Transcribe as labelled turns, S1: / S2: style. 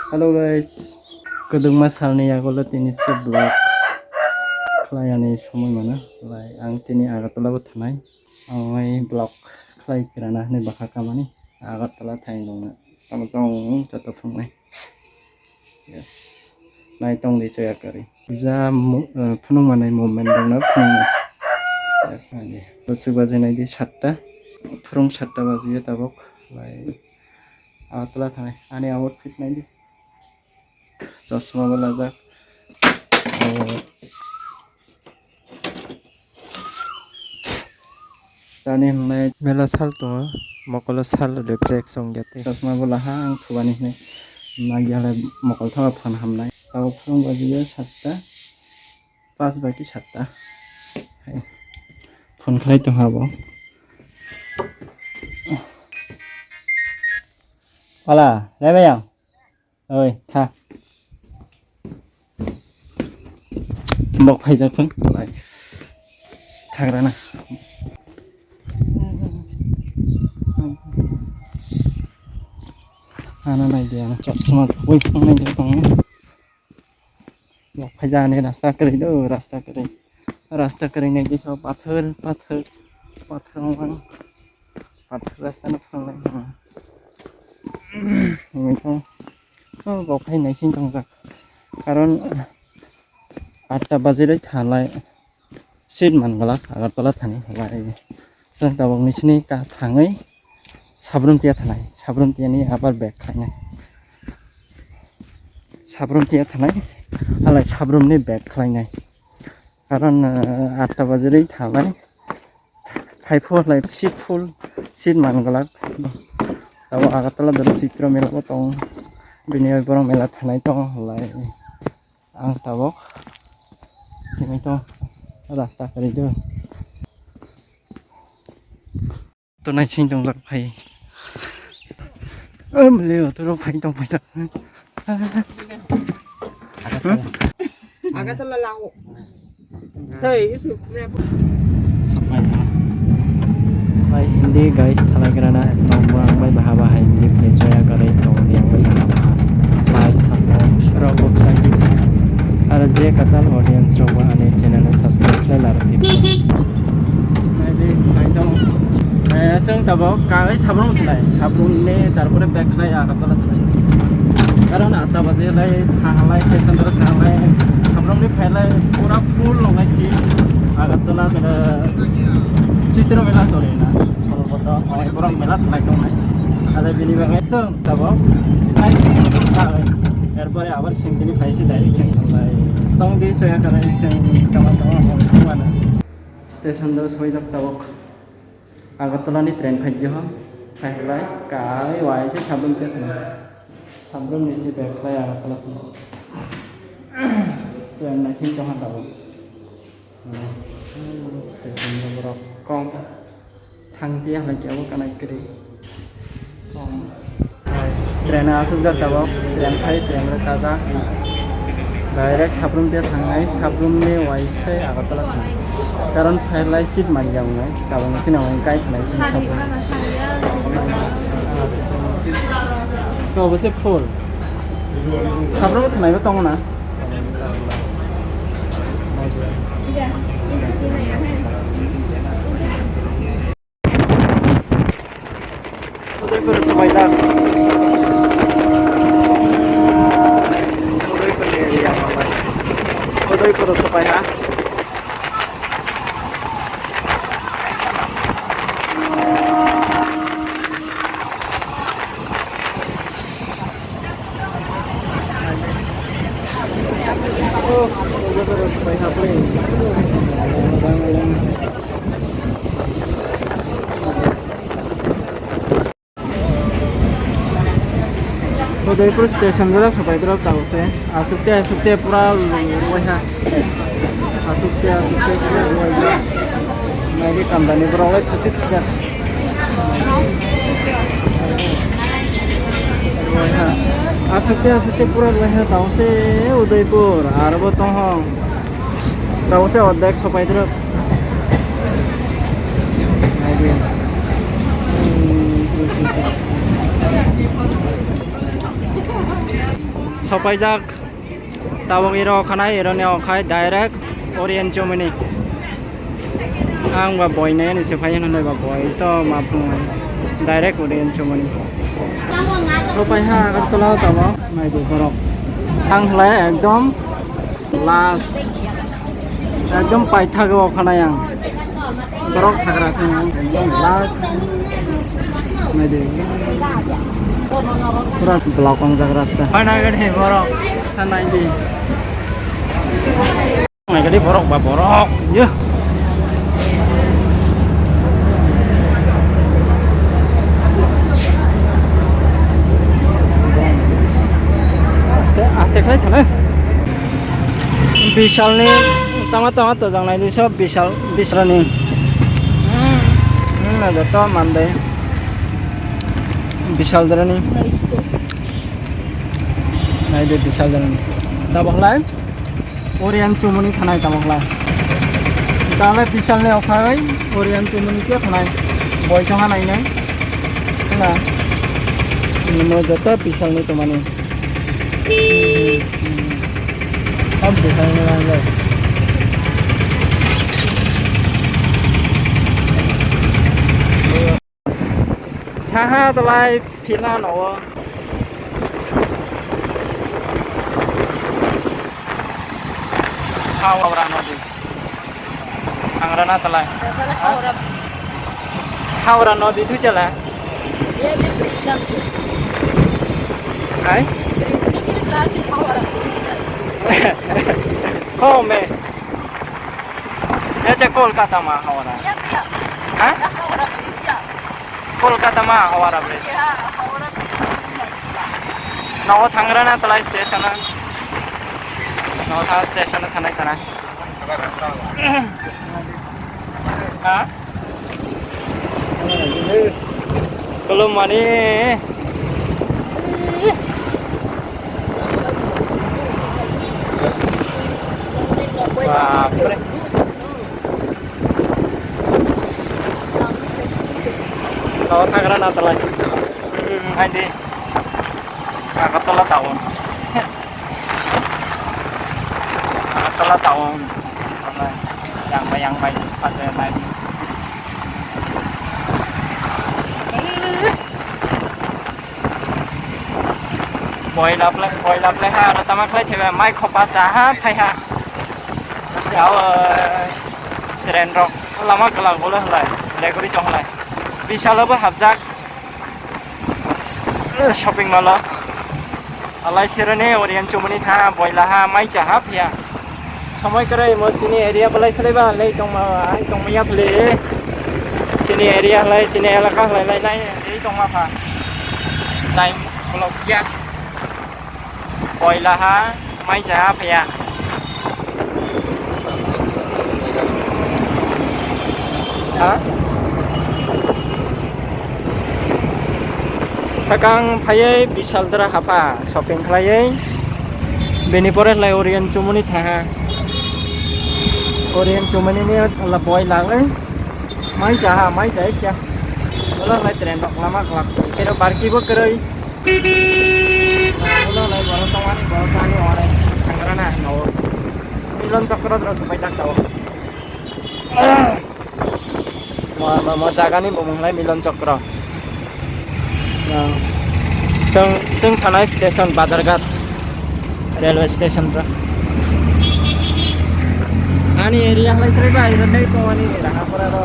S1: Halo guys, kedung masalnya aku lihat ini seblak kelayan semua mana, lai ang tini agak telah butanai, angai blok kelai kirana nih bakal kamani agak telah thay dong, kamu tong jatuh fungai, yes, lai tong di coya kari, bisa punung mana momen dong na punung, yes aja, besok baca nanti satta, punung satta baca ya tabok, lai agak telah thay, ane outfit nanti. चश्मा वाला जा दानि हमनाय मेला साल दङ मकल साल रिफ्लेक्सन गेते चश्मा वाला हा आं थुबानि ने नागियाला मकल थावा फान हामनाय दाव फुं बाजियो 7टा 5 बाकी 7टा फन खालाय दङ हाबो वाला लायबाय आं ओइ था Bọc hay ra phân lại thang ra nè nó này thì chọn smart quay phong này cho con bọc hay ra này rasta kiri đó rasta kiri này cho pathar orang pathar rasta nó phong này mình không bọc hay này xin trong giặc karon 8टा बाजिलै थालाय सीट मानगला आगरतला थानि लाय जों दाबं निसिनि का थाङै साब्रुमतिया थानाय साब्रुमतियानि आबार बेग खायनाय साब्रुमतिया थानाय आलाय साब्रुमनि बेग खायनाय खारन 8टा बाजिलै थालाय फाइफोरलाय सीट फुल सीट मानगला दाव आगरतला दर चित्र मेलाबो दं बिनि बरं मेला थानाय दं लाय आं दाबक ini to rasta kari do to nai sing dong lak phai leo to ro phai dong phai sak
S2: agak telah lau hei itu
S1: sampai hai hindi guys thalai karana samwang bai bahaba hai hindi play joya karai to yang bai bahaba hai samwang robo khai और जे कतल ऑडियंस रोबा आने channel subscribe खालाय लारति नायदि नायदों जों दाबाव कागै साब्रुम थानाय साब्रुमनि तारपरे बेग खालाय आगरतला थानाय कारण 8टा बाजिलाय थांलाय स्टेशन दर थांलाय साब्रुमनि फायलाय पूरा फुल नङायसि आगरतला चित्र मेला सरेना सरबता अय बरं मेला थानाय दंनाय आरो बिनि बागै जों दाबाव एरपरे आबार सिंगिनि फायसि डाइरेक्ट जों थांलाय tong di saya karena yang kawan-kawan mau mana stesen dos hoy jak tabok agartala ni train phai jo phailai kai wai se sabrum te thana sabrum ni se beklai agartala train na sin jahan tabok stesen no borok kong thang tia la jawo kanai kri train asuk jak tabok train phai train ra kaza direct Sabroom ते थांनाय साब्रुमनि वाइसै आगरतला थांनाय कारण फायलाय सीट मानि जावनाय जाबांसिन नाव गाय थानाय सिन साब्रुम तो बसे फुल साब्रुम थानायबो दङ ना उदयपुर समायना Udah supaya उदयपुर स्टेशन जरा सफाई तरफ ताऊ से आसुकते पूरा वही आसुकते पूरा वही मेरी कंपनी पर वाले थसी आसुकते पूरा वही ताऊ से उदयपुर और वो तो हम ताऊ से अध्यक्ष सफाई तरफ सफायजाक tabok iro khanai ironi okhai direct Orient Germany ang ba boy na yan isipayan na ba boy ito mapung direct Orient Germany sopay ha katulaw tabo may di borok ang hlay ekdom last ekdom paithago khanai ang borok thagra thang ekdom last may di pura block ang jag rasta ana gadi borok sanai di này cái đi borok ba borok nhớ aste khai thane Vishal ni tama to jang nai ni sob Vishal ni na jato mande Vishal dara ni nai de Vishal dara ni tabok lai Orient Germany thanai tabok lai tale Vishal ni okhai Orient Germany ke thanai boy changa nai nai na no jato Vishal ni tomani अब दिखाने वाला ha to lai phila no hawra no di angrana talai hawra no di tu chala
S2: ये भी कृष्णा
S1: hai
S2: कृष्णा के लागी हमारा कृष्णा
S1: हो में ya Kolkata ma hawra
S2: या या
S1: ha
S2: हमारा Krishna
S1: Kolkata ma hawra bridge
S2: या हमारा
S1: naw thangrana talai station naw tha station thanai tana ha belum mani Bapak tahu tanggaran atau lagi nanti aku telah tahun yang baik pas saya naik boy lap le ha ratama khlai thebe mai khopa sa ha phai ha sao tren rok lama kelak bola halai legori chong halai Vishal ba habjak shopping mall alai sirane Orient Germany tha boila ha mai cha ha phia সময় করে মো সিনি এরিয়া বলাই সলেবা লাই tong maya phले sini area lai sini elaka lai nai ei tong ma pha time blok kya boila ha mai cha ha phia ha sakang phai Vishal dra hapa shopping khlai beni pore lai Orient Germany tha Orient Germany ni là boy lang ấy mai cha kya bola lai tren bak lama kelak kira parki bo kerai bola lai bola tani ore tangrana no Milan Cakra terus sampai tak tahu mau jaga ni bomong lai Milan Cakra sing thanai station Badarghat railway station ra ani area lai sere ba ira dai to ani raha pora ro